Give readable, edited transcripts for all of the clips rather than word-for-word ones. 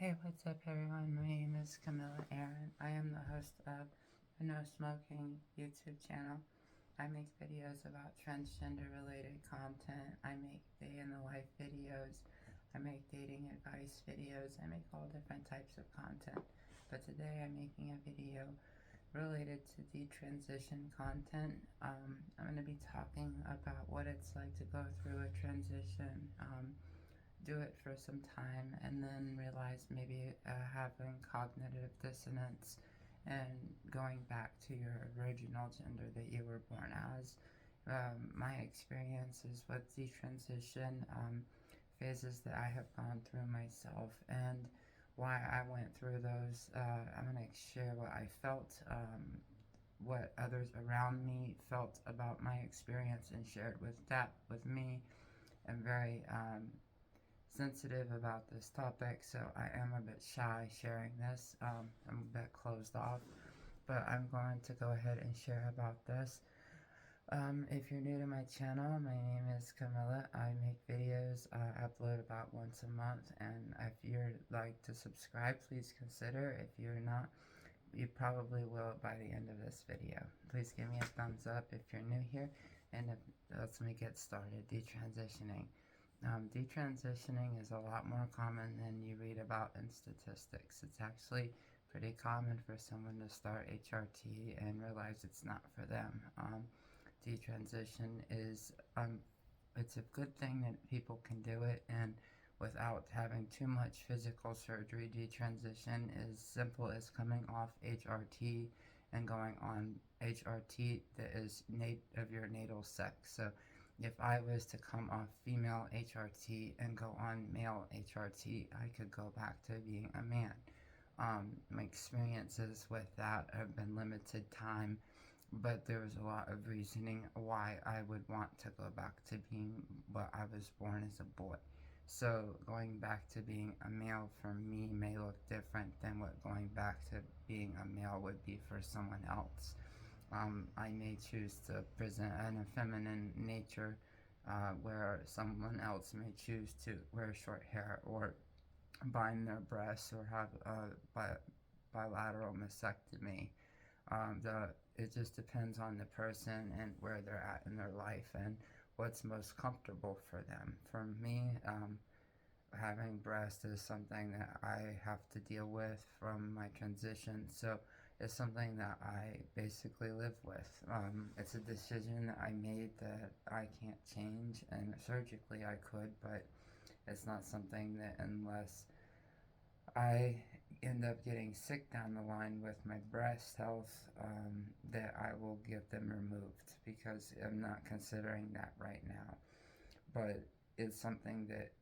Hey, what's up, everyone? My name is CamilaEran. I am the host of a no smoking YouTube channel. I make videos about transgender related content. I make day in the life videos. I make dating advice videos. I make all different types of content. But today I'm making a video related to detransition content. I'm going to be talking about what it's like to go through a transition. Do it for some time and then realize maybe having cognitive dissonance and going back to your original gender that you were born as. My experiences with detransition, phases that I have gone through myself, and why I went through those. I'm going to share what I felt, what others around me felt about my experience, and shared with me. I'm very sensitive about this topic, so I am a bit shy sharing this. I'm a bit closed off, but I'm going to go ahead and share about this. If you're new to my channel, my name is Camila. I make videos, upload about once a month, and if you'd like to subscribe, please consider. If you're not, you probably will by the end of this video. Please give me a thumbs up if you're new here, and let's get started. Detransitioning. Detransitioning is a lot more common than you read about in statistics. It's actually pretty common for someone to start HRT and realize it's not for them. Detransition is, it's a good thing that people can do it, and without having too much physical surgery. Detransition is simple as coming off HRT and going on HRT that is of your natal sex. So if I was to come off female HRT and go on male HRT, I could go back to being a man. My experiences with that have been limited time, but there was a lot of reasoning why I would want to go back to being what I was born as a boy. So going back to being a male for me may look different than what going back to being a male would be for someone else. I may choose to present an feminine nature, where someone else may choose to wear short hair or bind their breasts or have a bilateral mastectomy. It just depends on the person and where they're at in their life and what's most comfortable for them. For me, having breast is something that I have to deal with from my transition, so it's something that I basically live with. It's a decision that I made that I can't change, and surgically I could, but it's not something that, unless I end up getting sick down the line with my breast health, that I will get them removed, because I'm not considering that right now. But it's something that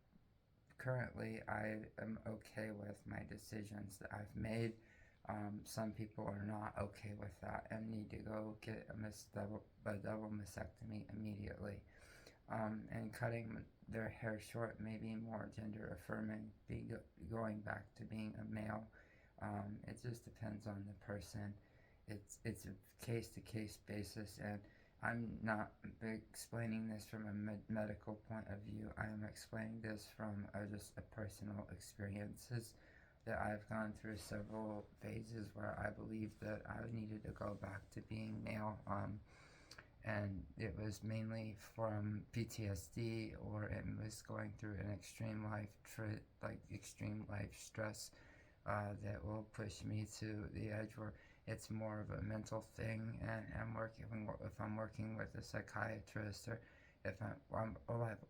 currently I am okay with my decisions that I've made. Some people are not okay with that and need to go get a double mastectomy immediately. And cutting their hair short may be more gender affirming, going back to being a male. It just depends on the person. It's a case to case basis, and I'm not explaining this from a medical point of view. I am explaining this from just a personal experiences that I've gone through several phases where I believed that I needed to go back to being male. And it was mainly from PTSD, or it was going through an extreme extreme life stress, that will push me to the edge where it's more of a mental thing. And if I'm working with a psychiatrist, or if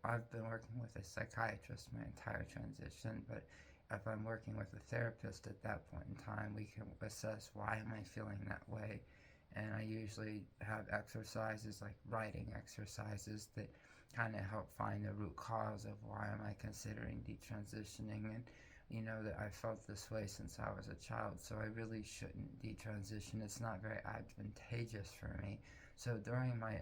I've been working with a psychiatrist my entire transition, but if I'm working with a therapist at that point in time, we can assess why am I feeling that way. And I usually have exercises, like writing exercises, that kind of help find the root cause of why am I considering detransitioning. And that I felt this way since I was a child, so I really shouldn't detransition. It's not very advantageous for me. So during my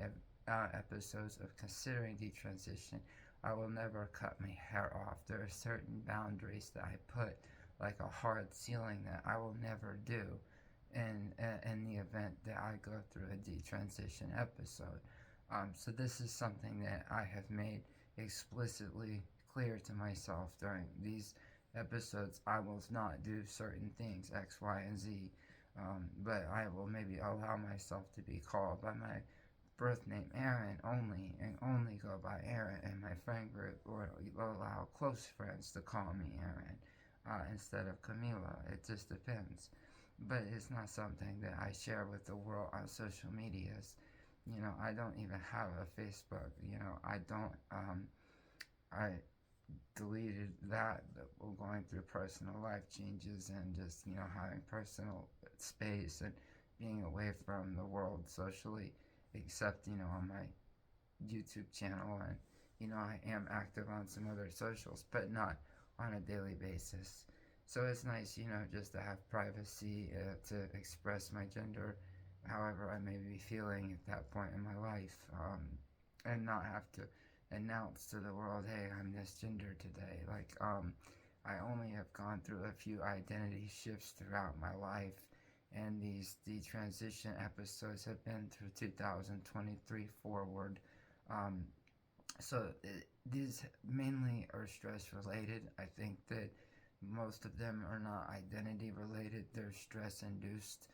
episodes of considering detransition, I will never cut my hair off. There are certain boundaries that I put, like a hard ceiling, that I will never do in the event that I go through a detransition episode. So this is something that I have made explicitly clear to myself during these episodes, I will not do certain things, X, Y, and Z. But I will maybe allow myself to be called by my birth name Aaron only, and only go by Aaron in my friend group, or allow close friends to call me Aaron instead of Camila. It just depends. But it's not something that I share with the world on social medias. I don't even have a Facebook. I don't. I deleted that while going through personal life changes and just having personal space and being away from the world socially, except on my YouTube channel, and I am active on some other socials, but not on a daily basis. So it's nice, just to have privacy, to express my gender however I may be feeling at that point in my life, and not have to announce to the world, hey, I'm this gender today. I only have gone through a few identity shifts throughout my life, and these detransition episodes have been through 2023 forward. Um, these mainly are stress related. I think that most of them are not identity related, they're stress induced,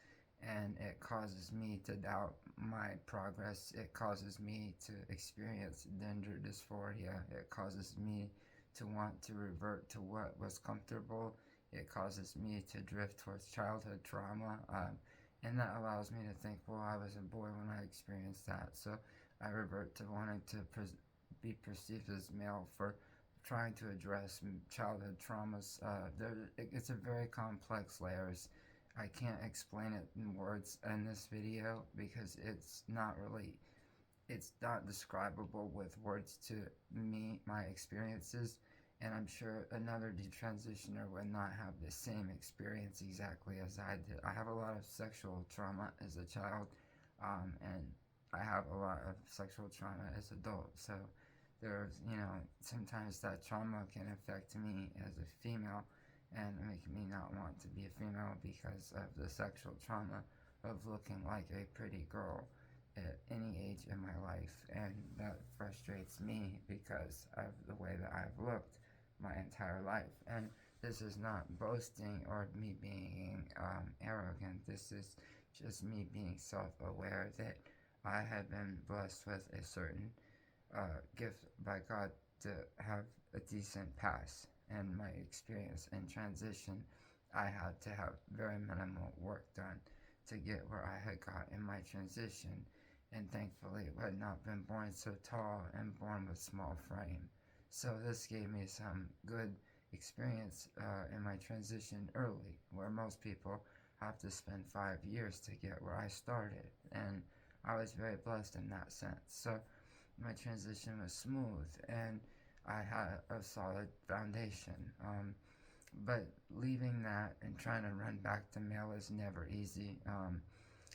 and it causes me to doubt my progress. It causes me to experience gender dysphoria. It causes me to want to revert to what was comfortable. It causes me to drift towards childhood trauma. And that allows me to think, well, I was a boy when I experienced that. So I revert to wanting to be perceived as male for trying to address childhood traumas. It's a very complex layers. I can't explain it in words in this video because it's not describable with words to me, my experiences, and I'm sure another detransitioner would not have the same experience exactly as I did. I have a lot of sexual trauma as a child, and I have a lot of sexual trauma as an adult, so there's, sometimes that trauma can affect me as a female and make me not want to be a female because of the sexual trauma of looking like a pretty girl at any age in my life, and that frustrates me because of the way that I've looked my entire life. And this is not boasting or me being arrogant. This is just me being self-aware that I have been blessed with a certain gift by God to have a decent pass. And my experience in transition, I had to have very minimal work done to get where I had got in my transition. And thankfully, I had not been born so tall and born with small frame. So this gave me some good experience in my transition early, where most people have to spend 5 years to get where I started. And I was very blessed in that sense. So my transition was smooth, and I had a solid foundation. But leaving that and trying to run back to male is never easy.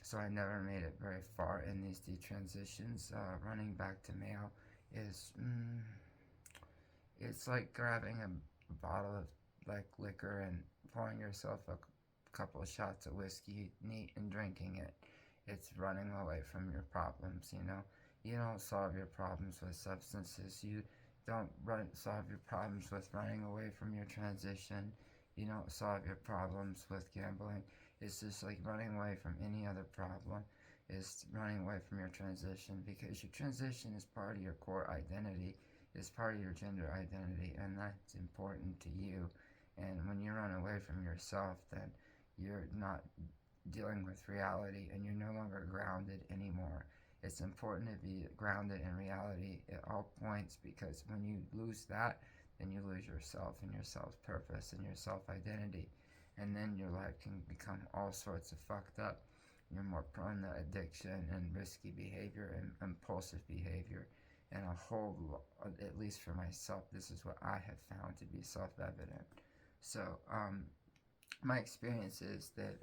So I never made it very far in these detransitions. Running back to male is, it's like grabbing a bottle of liquor and pouring yourself a couple of shots of whiskey neat and drinking it. It's running away from your problems. You don't solve your problems with substances. You don't solve your problems with running away from your transition. You don't solve your problems with gambling. It's just like running away from any other problem is running away from your transition, because your transition is part of your core identity, is part of your gender identity, and that's important to you. And when you run away from yourself, then you're not dealing with reality, and you're no longer grounded anymore. It's important to be grounded in reality at all points, because when you lose that, then you lose yourself and your self-purpose and your self-identity. And then your life can become all sorts of fucked up. You're more prone to addiction and risky behavior and impulsive behavior. And at least for myself, this is what I have found to be self-evident. So, my experience is that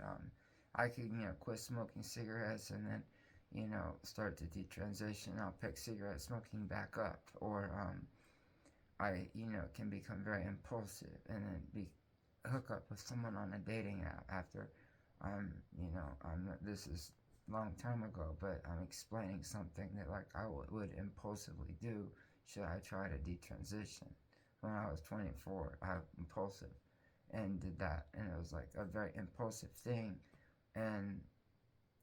I could, quit smoking cigarettes and then start to detransition. I'll pick cigarette smoking back up, or I, can become very impulsive and then hook up with someone on a dating app after this is long time ago, but I'm explaining something that I would impulsively do should I try to detransition. When I was 24, I was impulsive. and did that, and it was like a very impulsive thing, and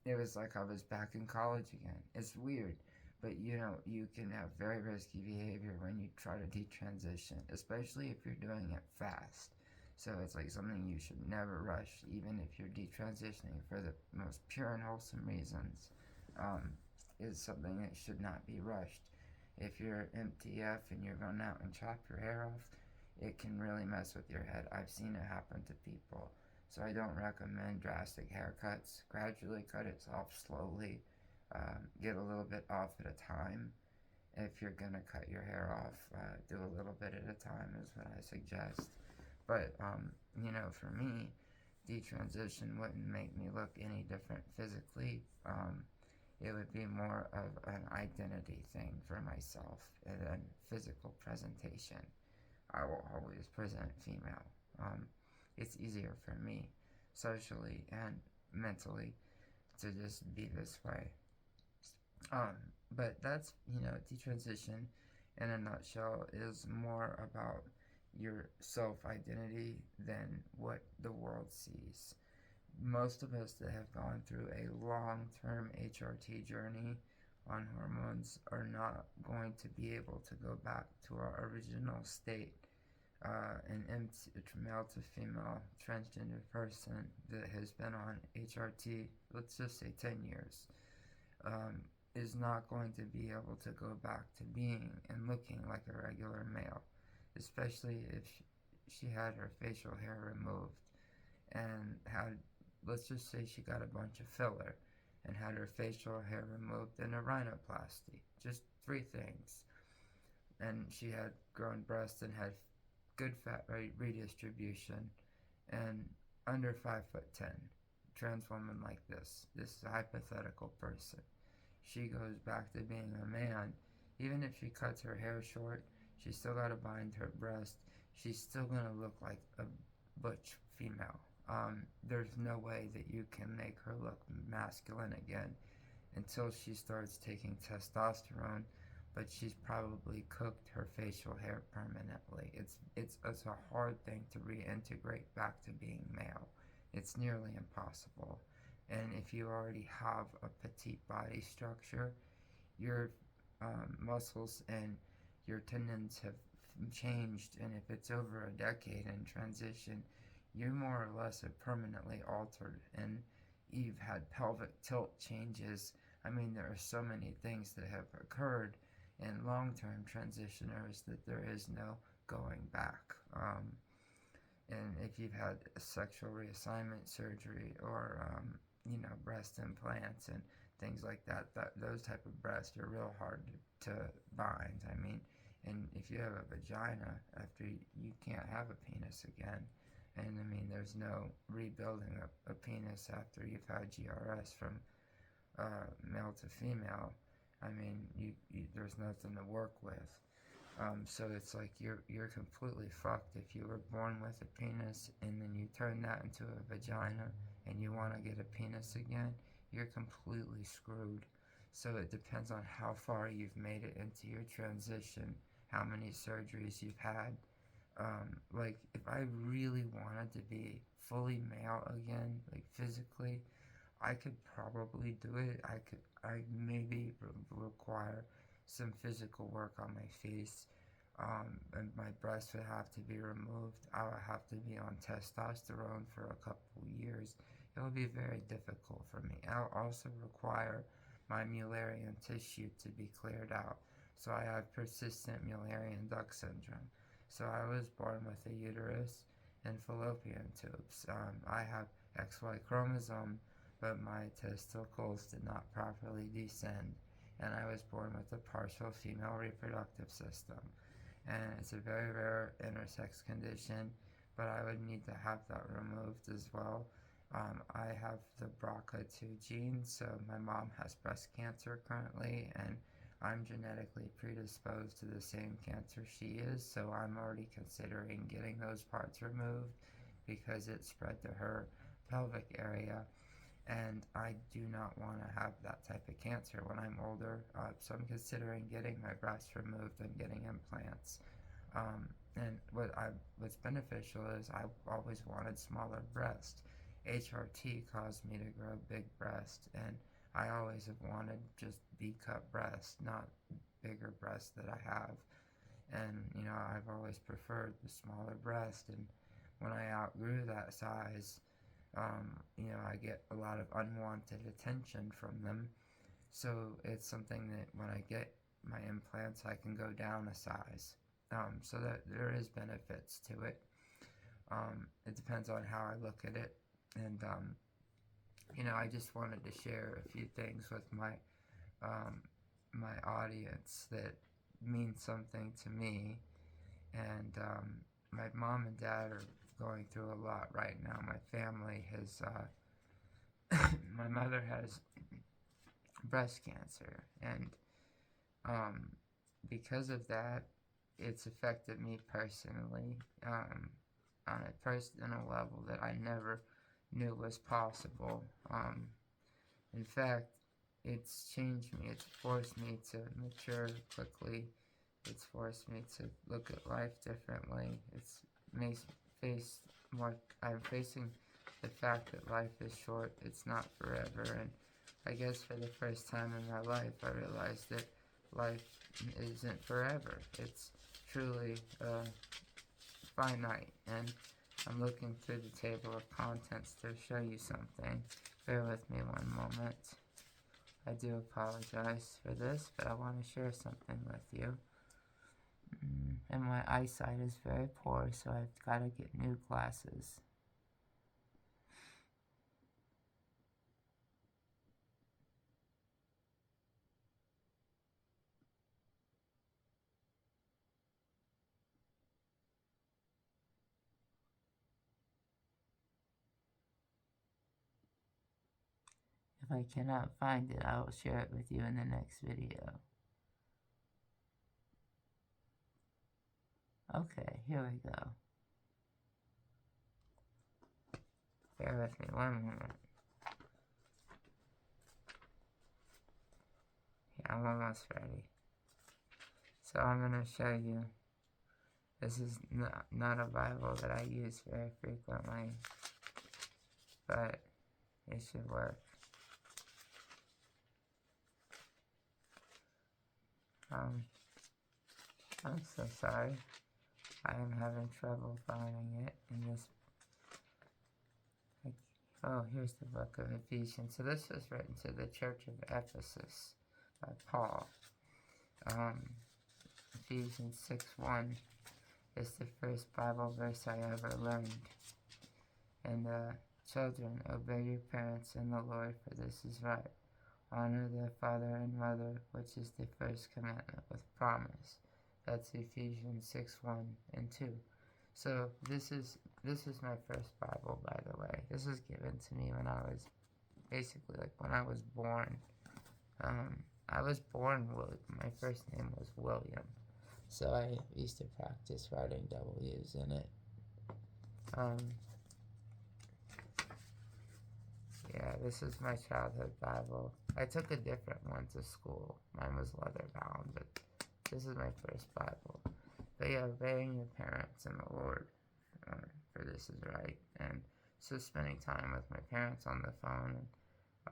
it was like I was back in college again. It's weird, but you can have very risky behavior when you try to detransition, especially if you're doing it fast. So it's like something you should never rush, even if you're detransitioning for the most pure and wholesome reasons. Um, is something that should not be rushed. If you're MTF and you're going out and chop your hair off, it can really mess with your head. I've seen it happen to people. So I don't recommend drastic haircuts. Gradually cut it off slowly. Get a little bit off at a time. If you're gonna cut your hair off, do a little bit at a time is what I suggest. But for me, detransition wouldn't make me look any different physically. It would be more of an identity thing for myself and then physical presentation. I will always present female. It's easier for me socially and mentally to just be this way. Um, but that's, detransition in a nutshell is more about your self identity than what the world sees. Most of us that have gone through a long term HRT journey on hormones are not going to be able to go back to our original state. An male to female transgender person that has been on HRT, let's just say 10 years, um, is not going to be able to go back to being and looking like a regular male, especially if she had her facial hair removed and had, let's just say she got a bunch of filler and had her facial hair removed and a rhinoplasty. Just three things. And she had grown breasts and had good fat redistribution and under 5'10". Trans woman like this is a hypothetical person. She goes back to being a man. Even if she cuts her hair short, she's still got to bind her breast. She's still gonna look like a butch female. There's no way that you can make her look masculine again until she starts taking testosterone, but she's probably cooked her facial hair permanently. It's a hard thing to reintegrate back to being male. It's nearly impossible. And if you already have a petite body structure, your muscles and your tendons have changed, and if it's over a decade in transition, you more or less have permanently altered, and you've had pelvic tilt changes. I mean, there are so many things that have occurred in long-term transitioners that there is no going back. And if you've had a sexual reassignment surgery or breast implants and things like that those type of breasts are real hard to bind. I mean, and if you have a vagina after you can't have a penis again, and I mean there's no rebuilding a penis after you've had GRS from male to female. I mean, there's nothing to work with. So it's like you're completely fucked if you were born with a penis and then you turn that into a vagina and you want to get a penis again. You're completely screwed. So it depends on how far you've made it into your transition, how many surgeries you've had. Like if I really wanted to be fully male again, like physically, I could probably do it. I maybe require some physical work on my face, and my breasts would have to be removed. I would have to be on testosterone for a couple years. It would be very difficult for me. I'll also require my Mullerian tissue to be cleared out. So I have persistent Mullerian duct syndrome. So I was born with a uterus and fallopian tubes. I have XY chromosome, but my testicles did not properly descend, and I was born with a partial female reproductive system. And it's a very rare intersex condition, but I would need to have that removed as well. I have the BRCA2 gene, so my mom has breast cancer currently, and I'm genetically predisposed to the same cancer she is, so I'm already considering getting those parts removed because it spread to her pelvic area, and I do not want to have that type of cancer when I'm older. So I'm considering getting my breasts removed and getting implants. And what's beneficial is I always wanted smaller breasts. HRT caused me to grow big breasts, and I always have wanted just B cup breasts, not bigger breasts that I have. And I've always preferred the smaller breast. And when I outgrew that size, I get a lot of unwanted attention from them. So it's something that when I get my implants, I can go down a size. So that there is benefits to it. It depends on how I look at it. And I just wanted to share a few things with um, my audience that mean something to me. And my mom and dad are going through a lot right now. My family has, my mother has breast cancer, and because of that, it's affected me personally on a personal level that I never knew was possible. In fact, it's changed me. It's forced me to mature quickly. It's forced me to look at life differently. It's made face more. I'm facing the fact that life is short. It's not forever, and I guess for the first time in my life, I realized that life isn't forever. It's truly finite, and I'm looking through the table of contents to show you something. Bear with me one moment. I do apologize for this, but I want to share something with you. And my eyesight is very poor, so I've got to get new glasses. If I cannot find it, I will share it with you in the next video. Okay, here we go. Bear with me one moment. Yeah, I'm almost ready. So I'm going to show you. This is not a Bible that I use very frequently, but it should work. I'm so sorry. I am having trouble finding it in this. Oh, here's the book of Ephesians. So this was written to the church of Ephesus by Paul. Ephesians 6:1 is the first Bible verse I ever learned. And children, obey your parents in the Lord, for this is right. Honor their father and mother, which is the first commandment with promise. That's Ephesians 6:1 and 2. So this is my first Bible, by the way. This was given to me when I was basically when I was born. I was born my first name was William, so I used to practice writing W's in it. Yeah, this is my childhood Bible. I took a different one to school. Mine was leather bound, but this is my first Bible. But yeah, obeying your parents and the Lord, for this is right. And so spending time with my parents on the phone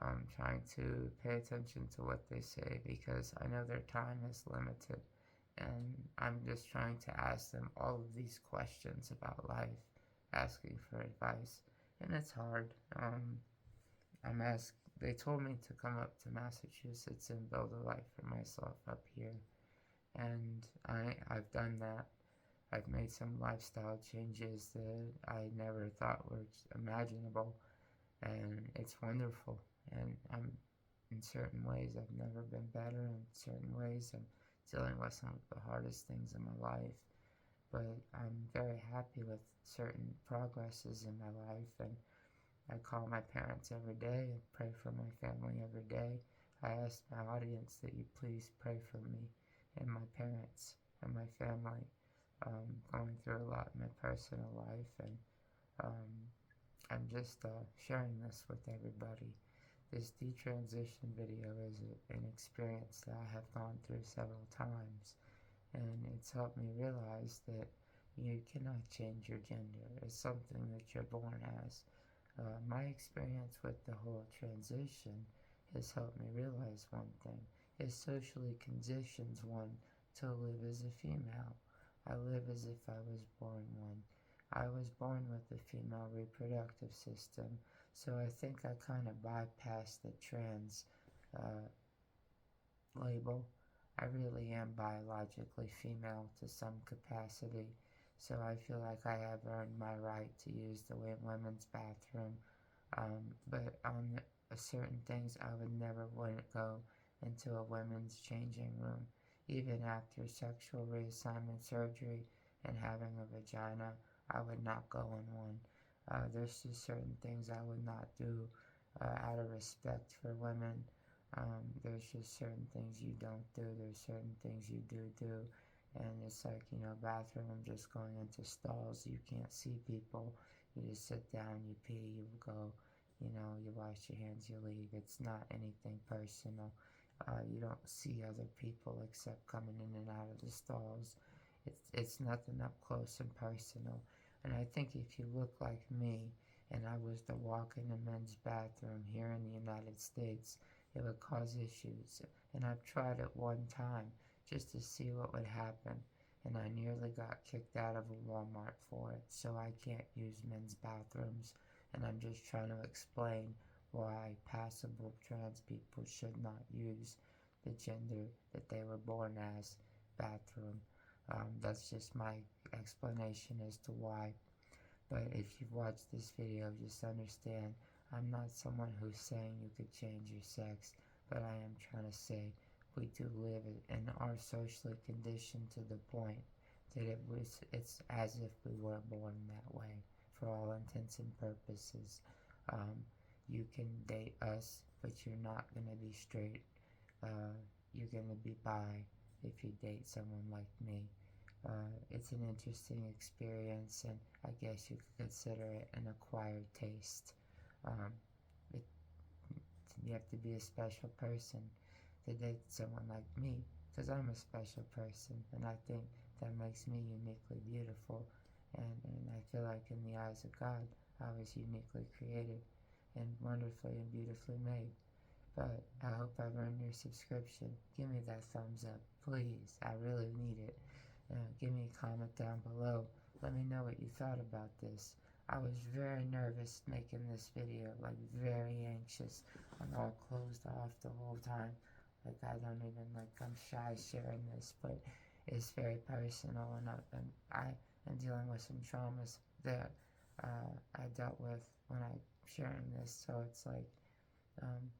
and trying to pay attention to what they say, because I know their time is limited. And I'm just trying to ask them all of these questions about life, asking for advice. And it's hard. They told me to come up to Massachusetts and build a life for myself up here. And I've done that. I've made some lifestyle changes that I never thought were imaginable. And it's wonderful. And in certain ways, I've never been better. In certain ways, I'm dealing with some of the hardest things in my life. But I'm very happy with certain progresses in my life, and I call my parents every day and pray for my family every day. I ask my audience that you please pray for me and my parents and my family. Going through a lot in my personal life, and I'm just sharing this with everybody. This detransition video is an experience that I have gone through several times, and it's helped me realize that You cannot change your gender. It's something that you're born as. My experience with the whole transition has helped me realize one thing. It socially conditions one to live as a female. I live as if I was born one. I was born with the female reproductive system, so I think I kind of bypassed the trans uh, label. I really am biologically female to some capacity, so I feel like I have earned my right to use the women's bathroom. But on certain things, I would never want to go into a women's changing room. Even after sexual reassignment surgery and having a vagina, I would not go in one. There's just certain things I would not do out of respect for women. There's just certain things you don't do. There's certain things you do. And it's like, bathroom, just going into stalls. You can't see people. You just sit down, you pee, you go, you wash your hands, you leave. It's not anything personal. You don't see other people except coming in and out of the stalls. It's nothing up close and personal. And I think if you look like me and I was to walk in a men's bathroom here in the United States, it would cause issues. And I've tried it one time just to see what would happen. And I nearly got kicked out of a Walmart for it. So I can't use men's bathrooms. And I'm just trying to explain why passable trans people should not use the gender that they were born as bathroom. That's just my explanation as to why. But if you've watched this video, just understand I'm not someone who's saying you could change your sex, but I am trying to say we do live and are socially conditioned to the point that it's as if we were born that way for all intents and purposes. You can date us, but you're not going to be straight. You're going to be bi if you date someone like me. It's an interesting experience, and I guess you could consider it an acquired taste. Um, it, you have to be a special person to date someone like me, because I'm a special person, and I think that makes me uniquely beautiful. And I feel like in the eyes of God, I was uniquely created and wonderfully and beautifully made. But I hope I've earned your subscription. Give me that thumbs up, please. I really need it. Give me a comment down below. Let me know what you thought about this. I was very nervous making this video, like very anxious. I'm all closed off the whole time. Like I don't even, I'm shy sharing this, but it's very personal, and I am dealing with some traumas that I dealt with when I sharing this, so it's like,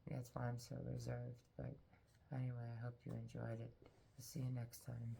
that's why I'm so reserved. But anyway, I hope you enjoyed it. I'll see you next time.